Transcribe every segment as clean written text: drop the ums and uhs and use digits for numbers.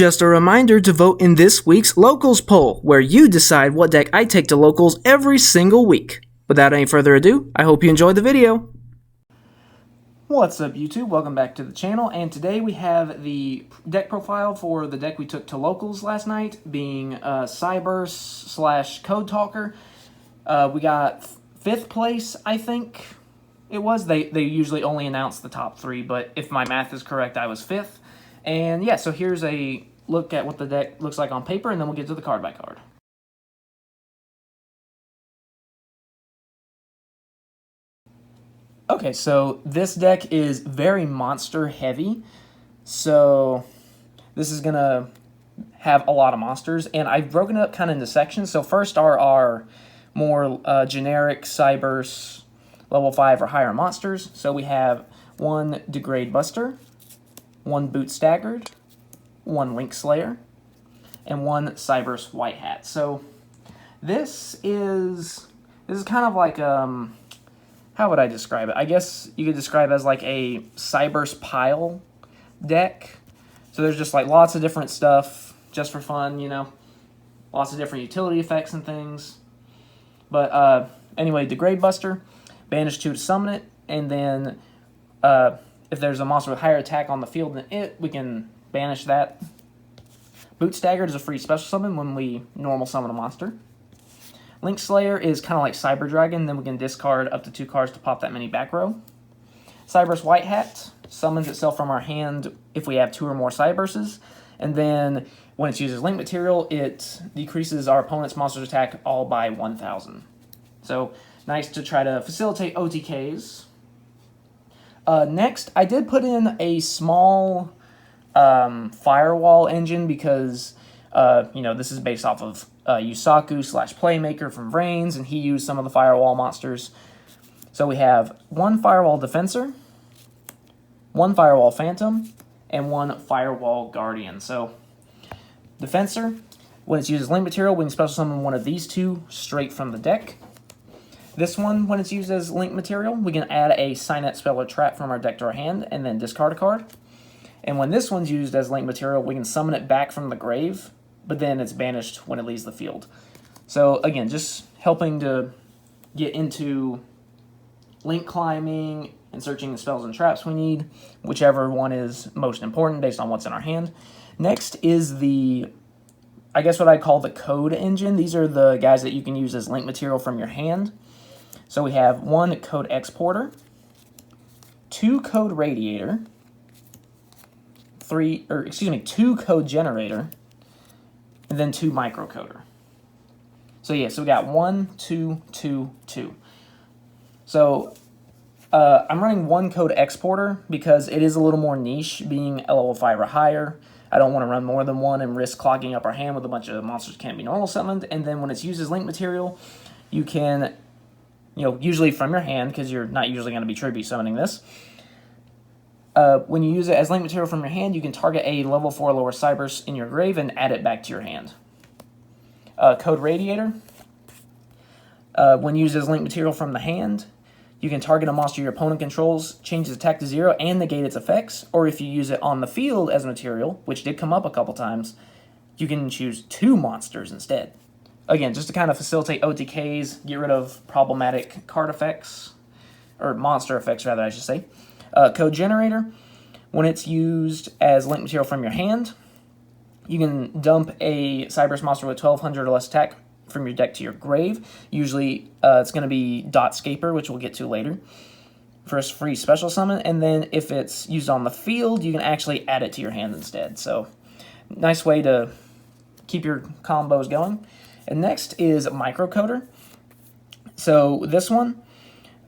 Just a reminder to vote in this week's Locals poll, where you decide what deck I take to Locals every single week. Without any further ado, I hope you enjoyed the video. What's up, YouTube? Welcome back to the channel, and today we have the deck profile for the deck we took to Locals last night, being Cyberse / Code Talker. We got 5th place, I think it was. They usually only announce the top 3, but if my math is correct, I was 5th. And yeah, so here's a look at what the deck looks like on paper, and then we'll get to the card by card. Okay, so this deck is very monster heavy, so this is gonna have a lot of monsters, and I've broken it up kind of into sections. So first are our more generic Cyberse level 5 or higher monsters. So we have 1 Degrade Buster, 1 Boot Staggered, 1 Link Slayer, and 1 Cyberse White Hat. So this is kind of like how would I describe it? I guess you could describe it as like a Cyberse pile deck. So there's just like lots of different stuff just for fun, you know, lots of different utility effects and things. But anyway, Degrade Buster, banish 2 to summon it, and then if there's a monster with higher attack on the field than it, we can banish that. Boot Staggered is a free special summon when we normal summon a monster. Link Slayer is kind of like Cyber Dragon, then we can discard up to 2 cards to pop that many back row. Cyberse White Hat summons itself from our hand if we have 2 or more Cyberses, and then when it's used as link material, it decreases our opponent's monster's attack all by 1,000. So nice to try to facilitate OTKs. Next, I did put in a small firewall engine because, you know, this is based off of Yusaku / Playmaker from Vrains, and he used some of the firewall monsters. So we have 1 Firewall Defensor, 1 Firewall Phantom, and 1 Firewall Guardian. So Defensor, when it's used as link material, we can special summon one of these 2 straight from the deck. This one, when it's used as link material, we can add a Signet Spell or Trap from our deck to our hand and then discard a card. And when this one's used as link material, we can summon it back from the grave, but then it's banished when it leaves the field. So again, just helping to get into link climbing and searching the spells and traps we need, whichever one is most important based on what's in our hand. Next is the, I guess what I call the code engine. These are the guys that you can use as link material from your hand. So we have 1 Code Exporter, 2 Code Radiator, 2 Code Generator, and then 2 Microcoder. So yeah, so we got 1, 2, 2, 2. So I'm running 1 Code Exporter because it is a little more niche, being a level 5 or higher. I don't want to run more than 1 and risk clogging up our hand with a bunch of monsters that can't be normal summoned. And then when it's used as link material, you can, you know, usually from your hand, because you're not usually going to be tribute summoning this. When you use it as link material from your hand, you can target a level 4 lower Cyberse in your grave and add it back to your hand. Code Radiator. When used as link material from the hand, you can target a monster your opponent controls, change its attack to 0, and negate its effects. Or if you use it on the field as material, which did come up a couple times, you can choose 2 monsters instead. Again, just to kind of facilitate OTKs, get rid of problematic card effects, or monster effects rather, I should say. Code Generator, when it's used as link material from your hand, you can dump a Cyberse monster with 1,200 or less attack from your deck to your grave. Usually it's going to be Dotscaper, which we'll get to later, for a free special summon. And then if it's used on the field, you can actually add it to your hand instead. So nice way to keep your combos going. And next is Microcoder. So this one,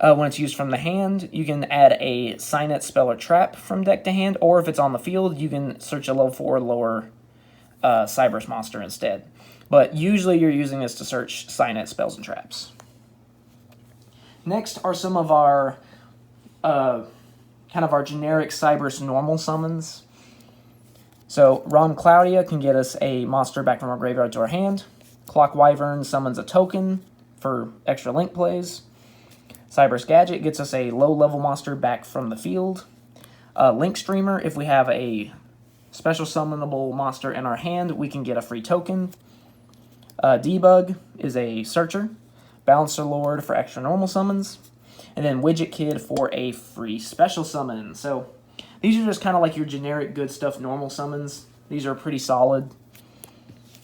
when it's used from the hand, you can add a Signet Spell or Trap from deck to hand, or if it's on the field, you can search a level 4 lower Cyberse monster instead. But usually you're using this to search Signet Spells and Traps. Next are some of our kind of our generic Cyberse normal summons. So Ron Claudia can get us a monster back from our graveyard to our hand. Clock Wyvern summons a token for extra link plays. Cyberse Gadget gets us a low-level monster back from the field. Link Streamer, if we have a special summonable monster in our hand, we can get a free token. Debug is a searcher. Balancer Lord for extra normal summons. And then Widget Kid for a free special summon. So these are just kind of like your generic good stuff normal summons. These are pretty solid.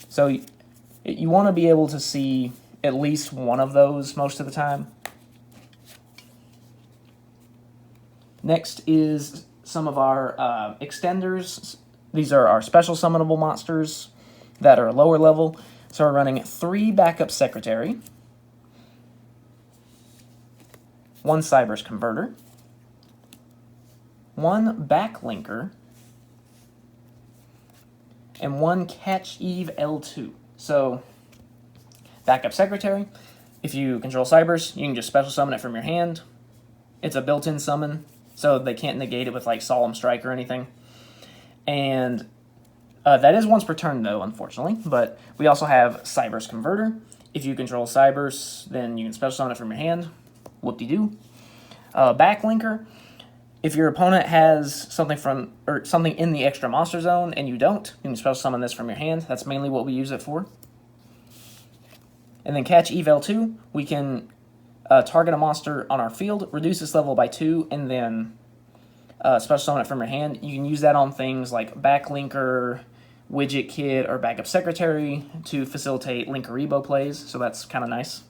So you want to be able to see at least one of those most of the time. Next is some of our extenders. These are our special summonable monsters that are lower level. So we're running 3 Backup Secretary, 1 Cyberse Converter, 1 Backlinker, and 1 Catch Eve L2. So, Backup Secretary, if you control Cyberse, you can just special summon it from your hand. It's a built-in summon, so they can't negate it with like Solemn Strike or anything. And that is once per turn though, unfortunately. But we also have Cyberse Converter. If you control Cyberse, then you can special summon it from your hand. Whoop-de-doo. Backlinker. If your opponent has something in the extra monster zone and you don't, you can special summon this from your hand. That's mainly what we use it for. And then Catch Eve L2, we can target a monster on our field, reduce its level by 2, and then special summon it from your hand. You can use that on things like Backlinker, Widget Kid, or Backup Secretary to facilitate Linkaribo plays, so that's kind of nice.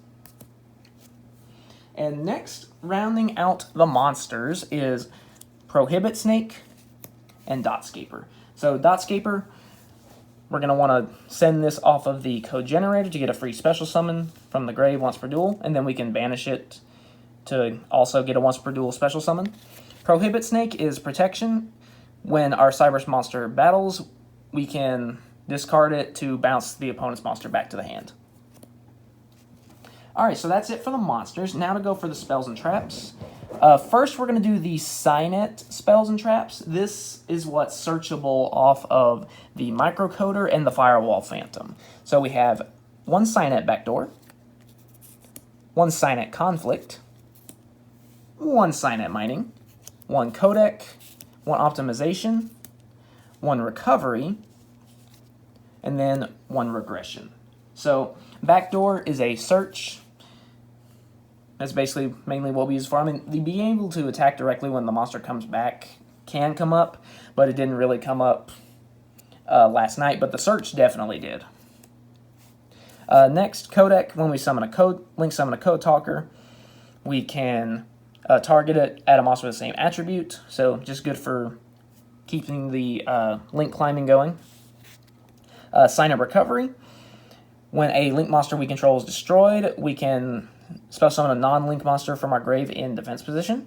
And next, rounding out the monsters is Prohibit Snake and Dotscaper. So Dotscaper, we're going to want to send this off of the code generator to get a free special summon from the grave once per duel, and then we can banish it to also get a once per duel special summon. Prohibit Snake is protection. When our Cyberse monster battles, we can discard it to bounce the opponent's monster back to the hand. Alright, so that's it for the monsters. Now to go for the spells and traps. First, we're going to do the Cynet spells and traps. This is what's searchable off of the Microcoder and the Firewall Phantom. So we have 1 Cynet backdoor, 1 Cynet conflict, 1 Cynet mining, 1 codec, 1 optimization, 1 recovery, and then 1 regression. So backdoor is a search. That's basically mainly what we use for. I mean, being able to attack directly when the monster comes back can come up, but it didn't really come up last night, but the search definitely did. Next, codec. When we summon a code, link summon a code talker, we can target it at a monster with the same attribute, so just good for keeping the link climbing going. Sign up recovery. When a link monster we control is destroyed, we can special summon a non-link monster from our grave in defense position.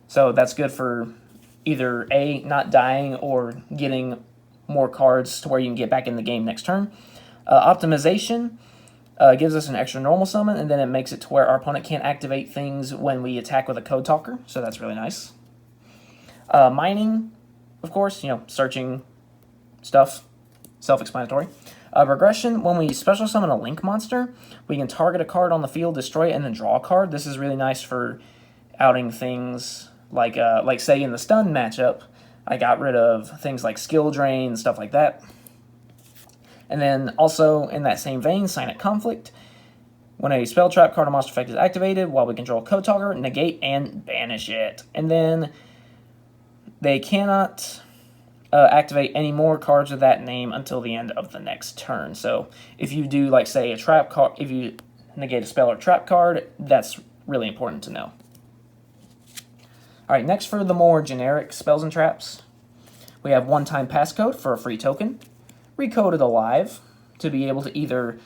So that's good for either A, not dying, or getting more cards to where you can get back in the game next turn. Optimization gives us an extra normal summon, and then it makes it to where our opponent can't activate things when we attack with a code talker, so that's really nice. Mining, of course, searching stuff, self-explanatory. Regression, when we special summon a link monster, we can target a card on the field, destroy it, and then draw a card. This is really nice for outing things like say in the stun matchup, I got rid of things like skill drain, stuff like that. And then also in that same vein, Cynet conflict. When a spell trap card or monster effect is activated, while we control code talker, negate and banish it. And then they cannot activate any more cards with that name until the end of the next turn. So if you do, like, say, a trap card, if you negate a spell or trap card, that's really important to know. Alright, next for the more generic spells and traps, we have one-time passcode for a free token, Recoded Alive to be able to either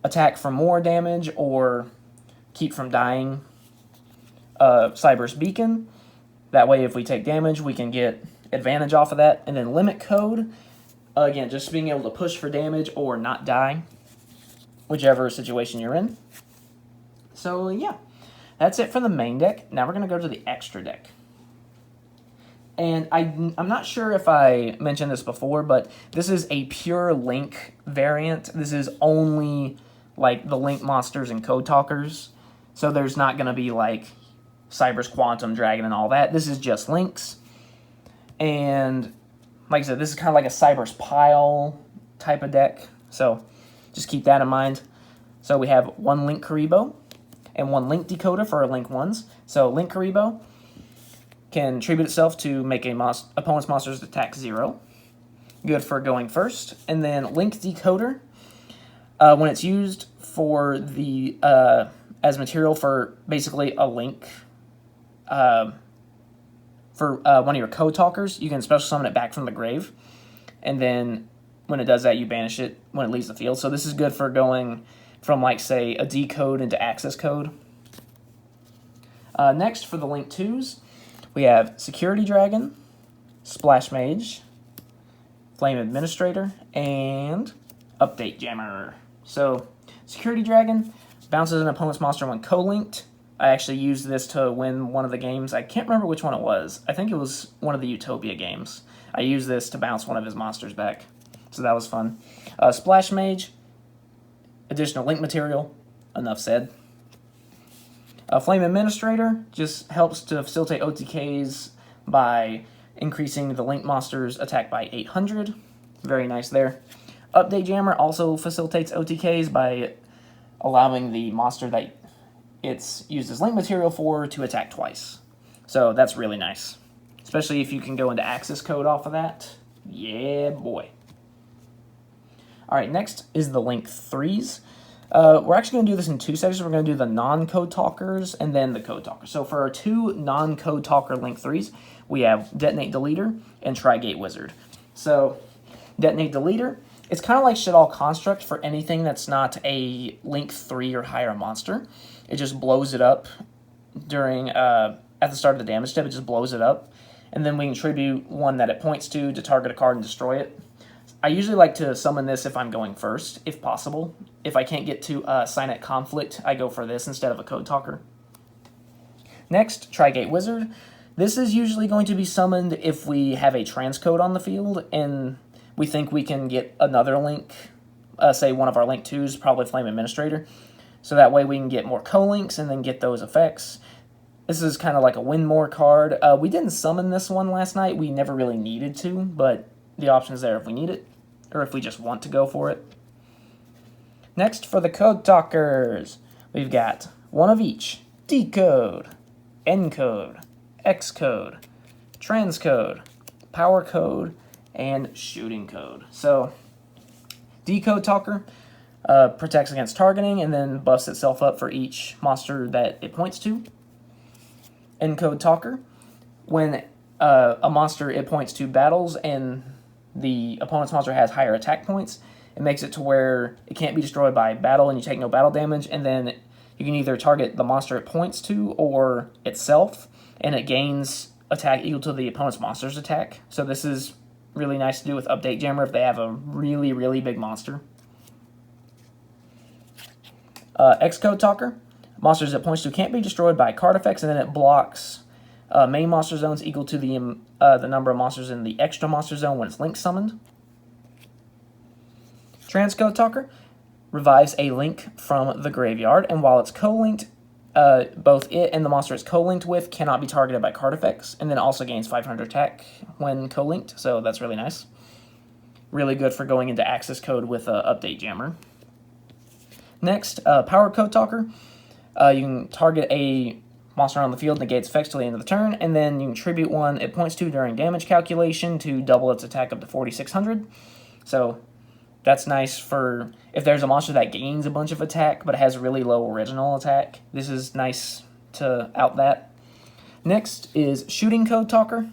attack for more damage or keep from dying, Cyberse Beacon, that way if we take damage we can get advantage off of that, and then Limit Code, again, just being able to push for damage or not die, whichever situation you're in. So yeah, that's it for the main deck. Now we're going to go to the extra deck. And I'm not sure if I mentioned this before, but this is a pure Link variant. This is only like the Link monsters and code talkers, so there's not going to be like Cyberse Quantum Dragon and all that. This is just Links. And like I said, this is kind of like a Cyberse pile type of deck, so just keep that in mind. So we have one Link Karibo and one Link Decoder for our Link 1s. So Link Karibo can tribute itself to make a opponent's monster's attack 0. Good for going first. And then Link Decoder, when it's used for the as material for basically a link for one of your code talkers, you can special summon it back from the grave, and then when it does that, you banish it when it leaves the field. So this is good for going from, like, say, a decode into access code. Next, for the Link 2s, we have Security Dragon, Splash Mage, Flame Administrator, and Update Jammer. So, Security Dragon bounces an opponent's monster when co-linked. I actually used this to win one of the games. I can't remember which one it was. I think it was one of the Utopia games. I used this to bounce one of his monsters back. So that was fun. Splash Mage, additional link material, enough said. Flame Administrator just helps to facilitate OTKs by increasing the link monster's attack by 800. Very nice there. Update Jammer also facilitates OTKs by allowing the monster that it's used as link material for to attack twice. So that's really nice. Especially if you can go into access code off of that. Yeah, boy. Alright, next is the Link 3s. We're actually going to do this in two sections. We're going to do the non-code talkers and then the code talkers. So for our two non-code talker Link 3s, we have Detonate Deleter and Tri-Gate Wizard. So Detonate Deleter, it's kind of like Shit All Construct for anything that's not a Link 3 or higher monster. It just blows it up during at the start of the damage step. It just blows it up. And then we can tribute one that it points to target a card and destroy it. I usually like to summon this if I'm going first, if possible. If I can't get to Signet Conflict, I go for this instead of a Code Talker. Next, Tri-Gate Wizard. This is usually going to be summoned if we have a transcode on the field, and we think we can get another link, say one of our Link 2s, probably Flame Administrator. So that way we can get more co-links and then get those effects. This is kind of like a win more card. We didn't summon this one last night. We never really needed to, but the option's there if we need it, or if we just want to go for it. Next, for the Code Talkers, we've got one of each: Decode, Encode, Xcode, Transcode, Power Code, and Shooting Code. So, Decode Talker protects against targeting and then buffs itself up for each monster that it points to. Encode Talker, when a monster it points to battles and the opponent's monster has higher attack points, it makes it to where it can't be destroyed by battle and you take no battle damage, and then you can either target the monster it points to or itself, and it gains attack equal to the opponent's monster's attack. So this is really nice to do with Update Jammer if they have a really, really big monster. Xcode Talker, monsters it points to can't be destroyed by card effects, and then it blocks main monster zones equal to the number of monsters in the extra monster zone when it's link summoned. Transcode Talker revives a link from the graveyard, and while it's co-linked, both it and the monster it's co-linked with cannot be targeted by card effects, and then also gains 500 attack when co-linked, so that's really nice. Really good for going into access code with Update Jammer. Next, Power Code Talker. You can target a monster on the field, negates effects till the end of the turn, and then you can tribute one it points to during damage calculation to double its attack up to 4,600. So that's nice for if there's a monster that gains a bunch of attack but has really low original attack. This is nice to out that. Next is Shooting Code Talker.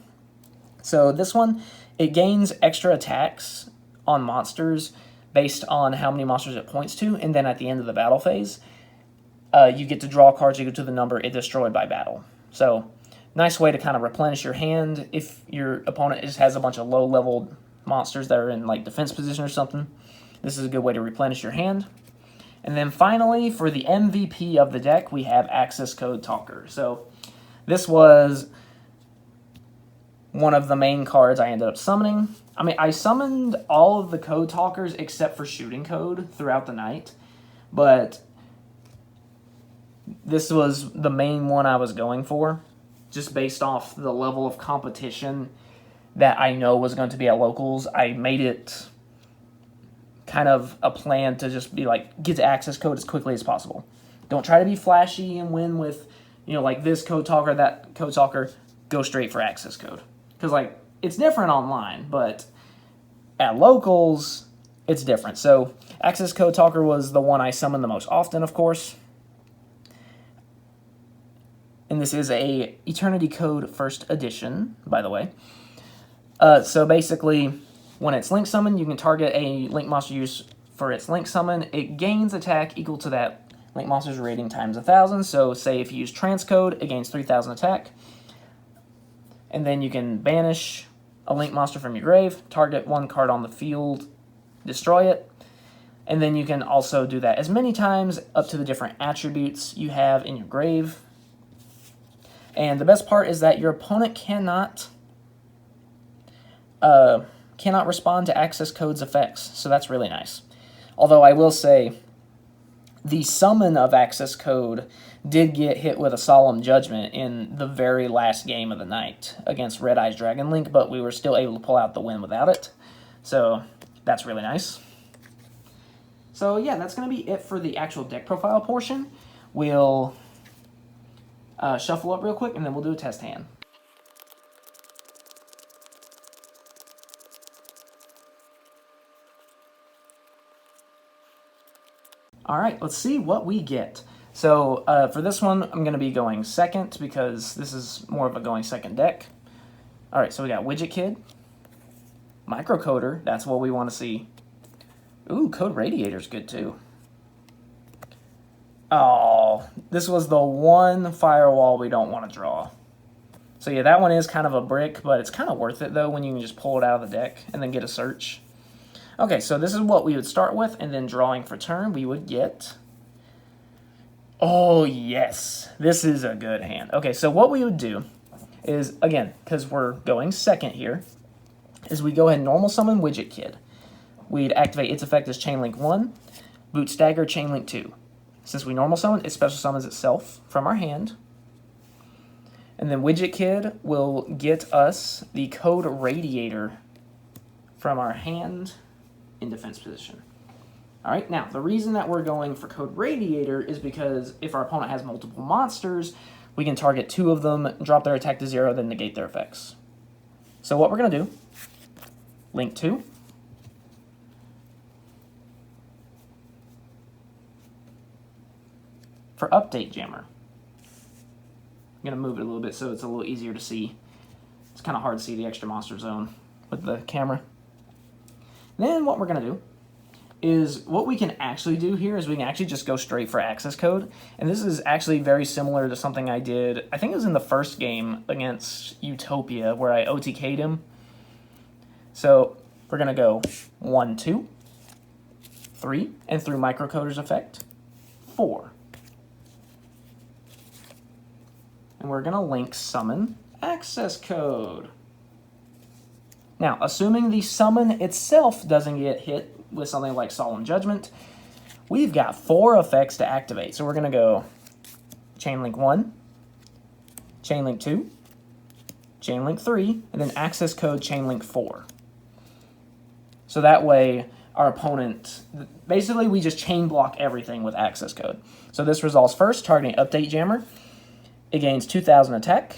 So this one, it gains extra attacks on monsters based on how many monsters it points to, and then at the end of the battle phase, you get to draw cards equal to the number it destroyed by battle. So, nice way to kind of replenish your hand if your opponent just has a bunch of low-leveled monsters that are in like defense position or something. This is a good way to replenish your hand. And then finally, for the MVP of the deck, we have Access Code Talker. So, this was one of the main cards I ended up summoning. I mean, I summoned all of the Code Talkers except for Shooting Code throughout the night, but this was the main one I was going for, just based off the level of competition that I know was going to be at locals, I made it kind of a plan to just be like, get to access code as quickly as possible. Don't try to be flashy and win with, like this code talker, that code talker. Go straight for access code. Because, like, it's different online, but at locals, it's different. So, access code talker was the one I summoned the most often, of course. And this is a Eternity Code First Edition, by the way. So basically, when it's link summoned, you can target a link monster used for its link summon. It gains attack equal to that link monster's rating times 1,000. So say if you use transcode, it gains 3,000 attack. And then you can banish a link monster from your grave, target one card on the field, destroy it. And then you can also do that as many times up to the different attributes you have in your grave. And the best part is that your opponent cannot respond to access code's effects, so that's really nice. Although I will say, the summon of access code did get hit with a solemn judgment in the very last game of the night against Red Eyes Dragon Link, but we were still able to pull out the win without it, so that's really nice. So yeah, that's going to be it for the actual deck profile portion. We'll shuffle up real quick, and then we'll do a test hand. All right, let's see what we get. So for this one, I'm going to be going second because this is more of a going second deck. All right, so we got Widget Kid, Microcoder, that's what we want to see. Ooh, Code Radiator's good too. Oh, this was the one firewall we don't want to draw. So yeah, that one is kind of a brick, but it's kind of worth it though when you can just pull it out of the deck and then get a search. Okay, so this is what we would start with, and then drawing for turn, we would get... Oh, yes. This is a good hand. Okay, so what we would do is, again, because we're going second here, is we go ahead and normal summon Widget Kid. We'd activate its effect as Chainlink 1, Boot Stagger, Chainlink 2. Since we normal summon, it special summons itself from our hand. And then Widget Kid will get us the Code Radiator from our hand in defense position. All right, now, the reason that we're going for Code Radiator is because if our opponent has multiple monsters, we can target 2 of them, drop their attack to 0, then negate their effects. So what we're going to do, Link 2. For Update Jammer, I'm going to move it a little bit so it's a little easier to see. It's kind of hard to see the extra monster zone with the camera. Then what we're going to do is what we can actually do here is we can actually just go straight for access code. And this is actually very similar to something I did, I think it was in the first game against Utopia where I OTK'd him. So we're going to go 1, 2, 3, and through Microcoder's effect, 4. And we're going to link summon access code. Now, assuming the summon itself doesn't get hit with something like Solemn Judgment, we've got 4 effects to activate. So we're going to go Chainlink 1, Chainlink 2, Chainlink 3, and then access code Chainlink 4. So that way, our opponent, basically we just chain block everything with access code. So this resolves first, targeting Update Jammer. It gains 2,000 attack,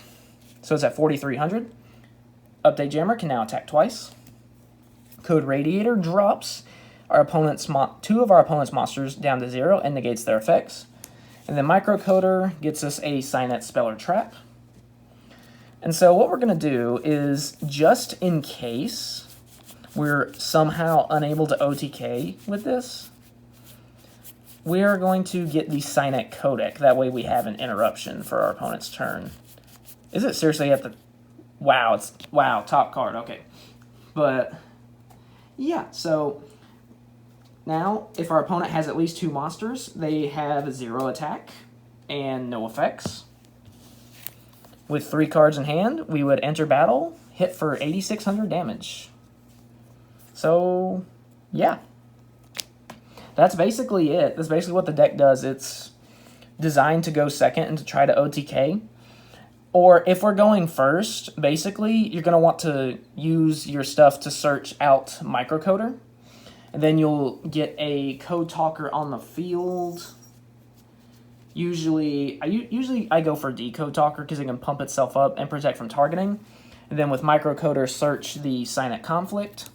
so it's at 4,300. Update Jammer can now attack twice. Code Radiator drops our opponent's 2 of our opponent's monsters down to 0 and negates their effects. And then Microcoder gets us a Signet Speller Trap. And so what we're going to do is, just in case we're somehow unable to OTK with this, we are going to get the Signet Codec. That way we have an interruption for our opponent's turn. Is it seriously at the... Wow, it's... Wow, top card, okay. But, yeah, so... Now, if our opponent has at least 2 monsters, they have 0 attack and no effects. With 3 cards in hand, we would enter battle, hit for 8,600 damage. So, yeah. That's basically it. That's basically what the deck does. It's designed to go second and to try to OTK. Or if we're going first, basically, you're going to want to use your stuff to search out microcoder. And then you'll get a code talker on the field. Usually I go for decode talker because it can pump itself up and protect from targeting. And then with microcoder, search the SINET conflict.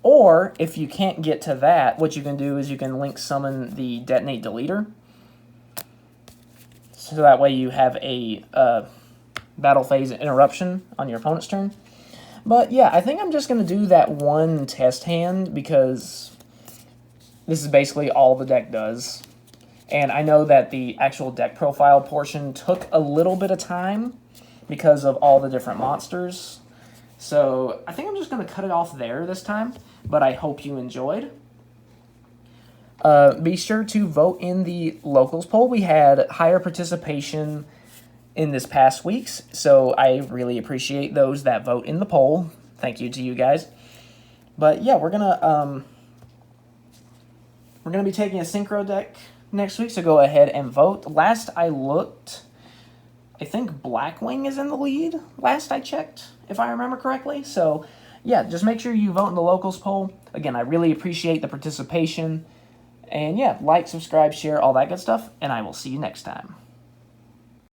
Or if you can't get to that, what you can do is you can link summon the detonate deleter. So that way you have a battle phase interruption on your opponent's turn. But yeah, I think I'm just going to do that one test hand because this is basically all the deck does. And I know that the actual deck profile portion took a little bit of time because of all the different monsters. So I think I'm just going to cut it off there this time, but I hope you enjoyed. Be sure to vote in the locals poll. We had higher participation in this past week's, so I really appreciate those that vote in the poll. Thank you to you guys. But yeah, we're gonna be taking a synchro deck next week, so go ahead and vote. Last I looked, I think Blackwing is in the lead, last I checked, if I remember correctly. So yeah, just make sure you vote in the locals poll. Again, I really appreciate the participation. And yeah, like, subscribe, share, all that good stuff, and I will see you next time.